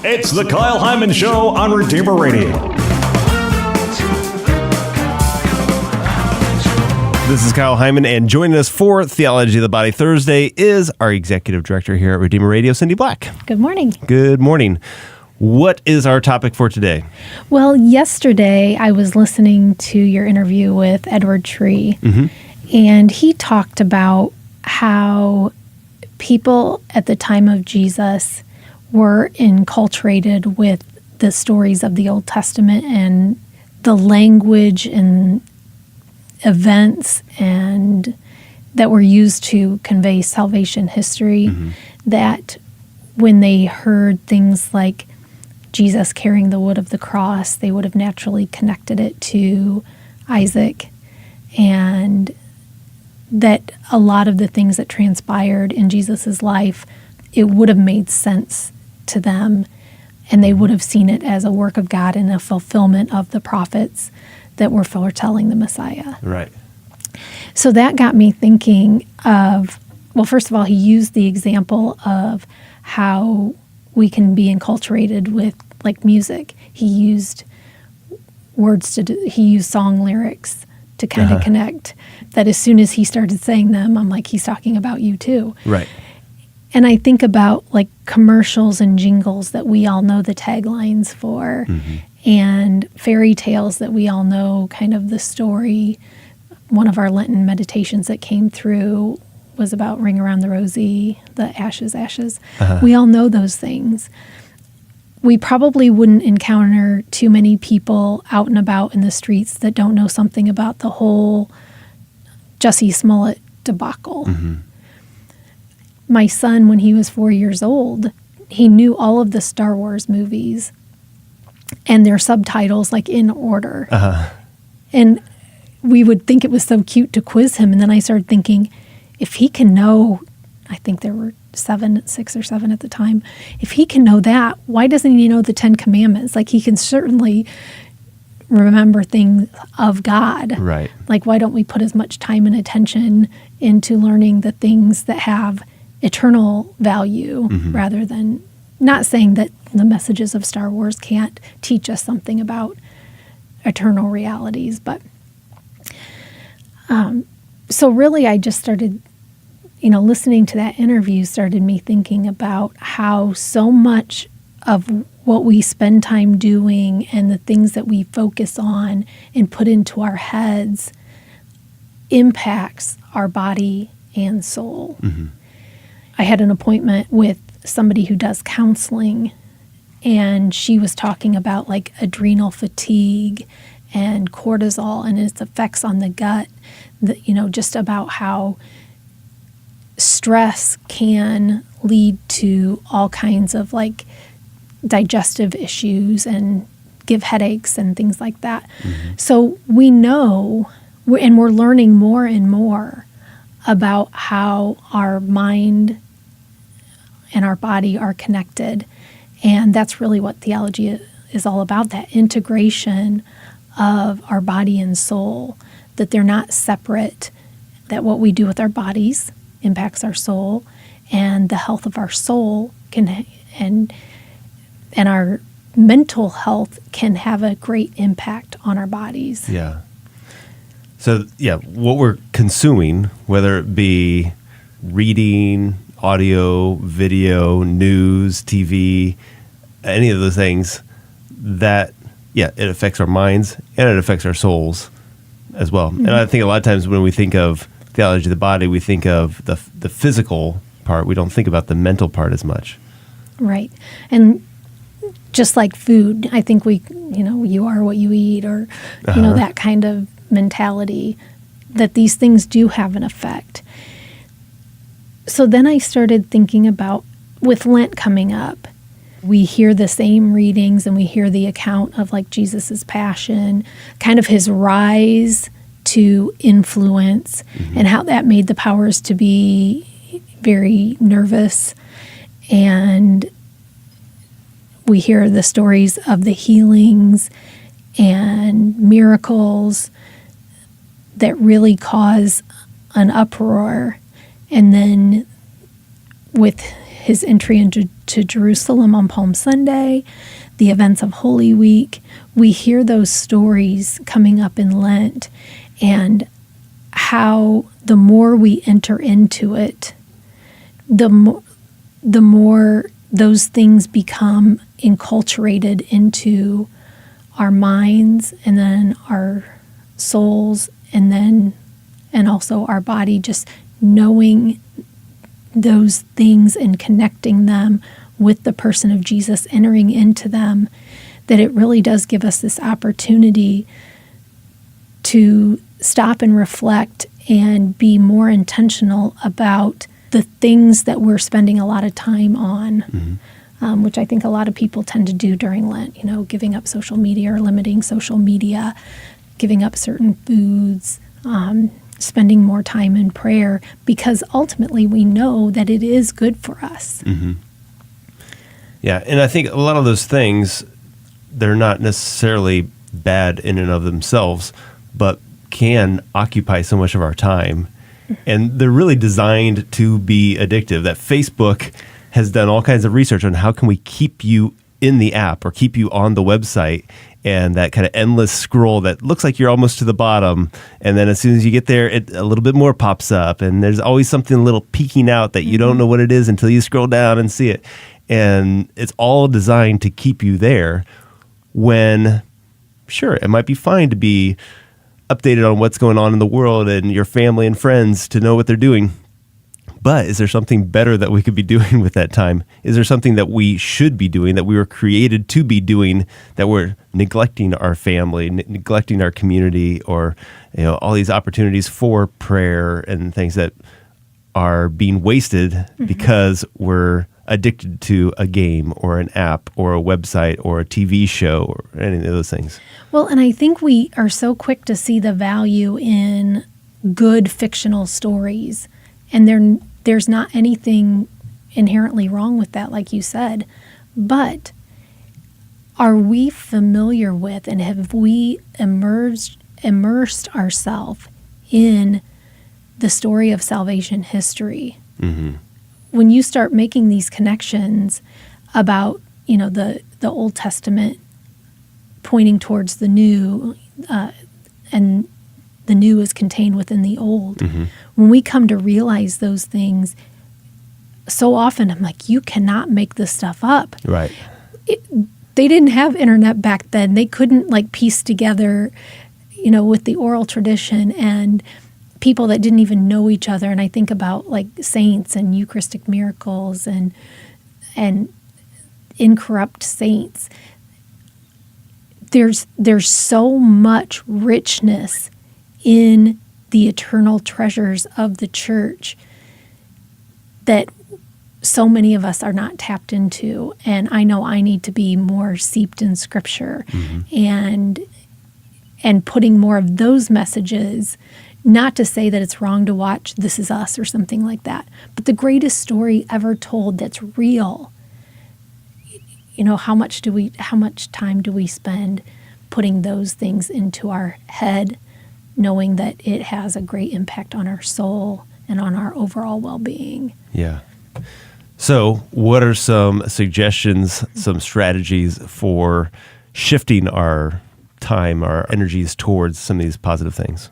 It's the Kyle Hyman Show on Redeemer Radio. This is Kyle Hyman, and joining us for Theology of the Body Thursday is our executive director here at Redeemer Radio, Cindy Black. Good morning. Good morning. What is our topic for today? Well, yesterday I was listening to your interview with Edward Tree, and he talked about how people at the time of Jesus were enculturated with the stories of the Old Testament and the language and events and that were used to convey salvation history, that when they heard things like Jesus carrying the wood of the cross, they would have naturally connected it to Isaac, and that a lot of the things that transpired in Jesus's life, it would have made sense to them, and they would have seen it as a work of God and a fulfillment of the prophets that were foretelling the Messiah. Right. So that got me thinking of, well, first of all, he used the example of how we can be enculturated with, like, music. He used he used song lyrics to kind of connect, that as soon as he started saying them, I'm like, he's talking about you too. Right. And I think about, like, commercials and jingles that we all know the taglines for, and fairy tales that we all know kind of the story. One of our Lenten meditations that came through was about Ring Around the Rosie, the ashes, ashes. We all know those things. We probably wouldn't encounter too many people out and about in the streets that don't know something about the whole Jussie Smollett debacle. My son, when he was 4 years old, he knew all of the Star Wars movies and their subtitles, like, in order. And we would think it was so cute to quiz him. And then I started thinking, if he can know, I think there were 6 or 7 at the time, if he can know that, why doesn't he know the 10 Commandments? Like, he can certainly remember things of God. Right. Like, why don't we put as much time and attention into learning the things that have eternal value, rather than, not saying that the messages of Star Wars can't teach us something about eternal realities, but so really I just started, listening to that interview started me thinking about how so much of what we spend time doing and the things that we focus on and put into our heads impacts our body and soul. I had an appointment with somebody who does counseling, and she was talking about, like, adrenal fatigue and cortisol and its effects on the gut, just about how stress can lead to all kinds of, like, digestive issues and give headaches and things like that. So we know, and we're learning more and more about how our mind and our body are connected. And that's really what theology is all about, that integration of our body and soul, that they're not separate, that what we do with our bodies impacts our soul, and the health of our soul can, and our mental health can have a great impact on our bodies. Yeah. So, what we're consuming, whether it be reading, audio, video, news, TV, any of those things, that, it affects our minds and it affects our souls as well. And I think a lot of times when we think of theology of the body, we think of the physical part. We don't think about the mental part as much. Right. And just like food, I think you are what you eat, or, that kind of mentality, that these things do have an effect. So then I started thinking about, with Lent coming up, we hear the same readings and we hear the account of, like, Jesus's passion, kind of his rise to influence, and how that made the powers to be very nervous. And we hear the stories of the healings and miracles that really cause an uproar. And then with his entry into Jerusalem on Palm Sunday, the events of Holy Week. We hear those stories coming up in Lent, and how the more we enter into it, the more those things become enculturated into our minds, and then our souls, and also our body, just knowing those things and connecting them with the person of Jesus, entering into them, that it really does give us this opportunity to stop and reflect and be more intentional about the things that we're spending a lot of time on, which I think a lot of people tend to do during Lent, giving up social media or limiting social media, giving up certain foods, spending more time in prayer, because ultimately we know that it is good for us. Mm-hmm. Yeah, and I think a lot of those things, they're not necessarily bad in and of themselves, but can occupy so much of our time. And they're really designed to be addictive. That Facebook has done all kinds of research on how can we keep you in the app or keep you on the website, and that kind of endless scroll that looks like you're almost to the bottom. And then as soon as you get there, a little bit more pops up, and there's always something a little peeking out that you don't know what it is until you scroll down and see it. And it's all designed to keep you there, when, sure, it might be fine to be updated on what's going on in the world and your family and friends, to know what they're doing. But is there something better that we could be doing with that time? Is there something that we should be doing, that we were created to be doing, that we're neglecting our family, neglecting our community, or all these opportunities for prayer and things that are being wasted because we're addicted to a game or an app or a website or a TV show or any of those things? Well, and I think we are so quick to see the value in good fictional stories, and there's not anything inherently wrong with that, like you said. But are we familiar with, and have we immersed ourselves in the story of salvation history? Mm-hmm. When you start making these connections about, the Old Testament pointing towards the new, and the new is contained within the old. Mm-hmm. When we come to realize those things, so often I'm like, you cannot make this stuff up. Right. They didn't have internet back then. They couldn't piece together, with the oral tradition and people that didn't even know each other. And I think about saints and Eucharistic miracles and incorrupt saints. There's so much richness in the eternal treasures of the church that so many of us are not tapped into. And I know I need to be more seeped in Scripture, and putting more of those messages. Not to say that it's wrong to watch This Is Us or something like that, but the greatest story ever told that's real. How much time do we spend putting those things into our head, knowing that it has a great impact on our soul and on our overall well-being? Yeah. So what are some suggestions, some strategies for shifting our time, our energies towards some of these positive things?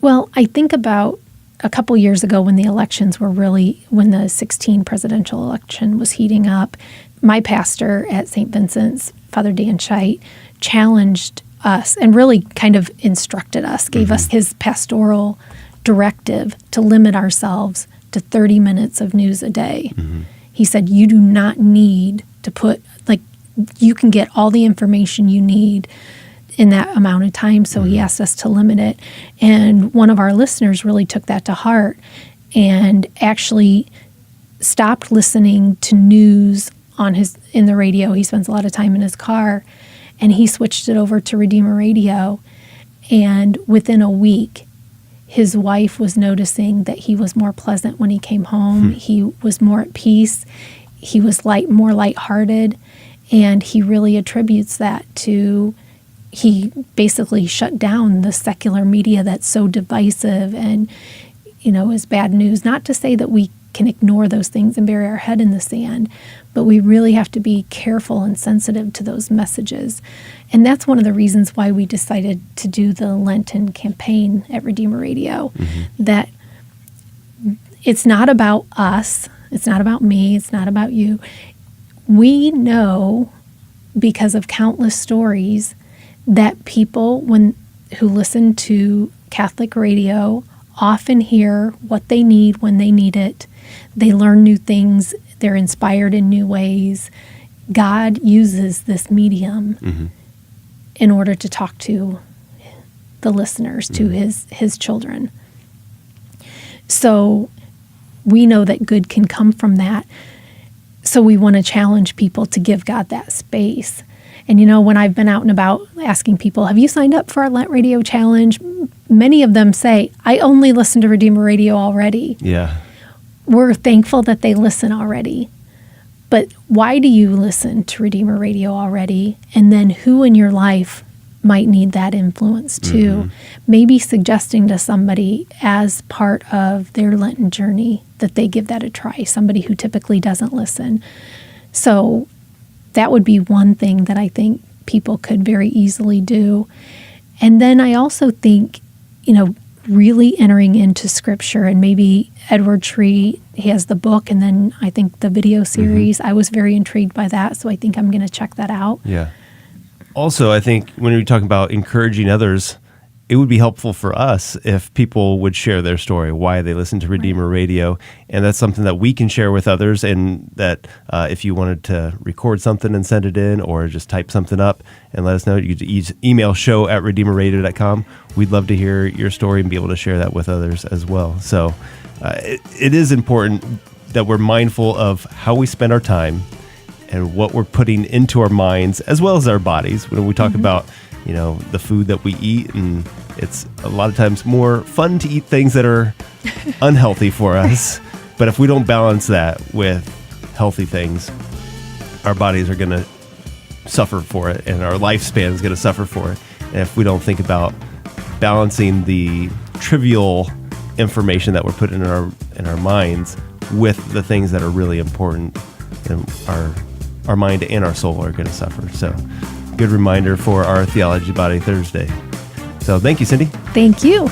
Well, I think about a couple years ago when the elections were when the 2016 presidential election was heating up, my pastor at St. Vincent's, Father Dan Scheidt, challenged us and really kind of instructed us, gave us his pastoral directive to limit ourselves to 30 minutes of news a day. He said, you do not need to put, you can get all the information you need in that amount of time. So he asked us to limit it. And one of our listeners really took that to heart and actually stopped listening to news in the radio. He spends a lot of time in his car, and he switched it over to Redeemer Radio. And within a week, his wife was noticing that he was more pleasant when he came home. He was more at peace. He was more lighthearted. And he really attributes that to, he basically shut down the secular media that's so divisive and, is bad news. Not to say that we can ignore those things and bury our head in the sand, but we really have to be careful and sensitive to those messages. And that's one of the reasons why we decided to do the Lenten campaign at Redeemer Radio, that it's not about us, it's not about me, it's not about you. We know, because of countless stories, that people who listen to Catholic radio often hear what they need when they need it. They learn new things. They're inspired in new ways. God uses this medium in order to talk to the listeners, to his children. So we know that good can come from that. So we want to challenge people to give God that space. And when I've been out and about asking people, have you signed up for our Lent Radio Challenge? Many of them say, I only listen to Redeemer Radio already. Yeah. We're thankful that they listen already. But why do you listen to Redeemer Radio already? And then who in your life might need that influence too? Maybe suggesting to somebody as part of their Lenten journey that they give that a try, somebody who typically doesn't listen. So that would be one thing that I think people could very easily do. And then I also think, really entering into Scripture, and maybe Edward Tree, he has the book, and then I think the video series. I was very intrigued by that, so I think I'm going to check that out. Yeah. Also, I think when you're talking about encouraging others, it would be helpful for us if people would share their story, why they listen to Redeemer Radio. And that's something that we can share with others. And that if you wanted to record something and send it in, or just type something up and let us know, you could email show@redeemerradio.com. We'd love to hear your story and be able to share that with others as well. So it is important that we're mindful of how we spend our time and what we're putting into our minds as well as our bodies. When we talk about the food that we eat, and it's a lot of times more fun to eat things that are unhealthy for us. But if we don't balance that with healthy things, our bodies are going to suffer for it, and our lifespan is going to suffer for it. And if we don't think about balancing the trivial information that we're putting in our minds with the things that are really important, then our mind and our soul are going to suffer. So good reminder for our Theology Body Thursday. So thank you, Cindy. Thank you.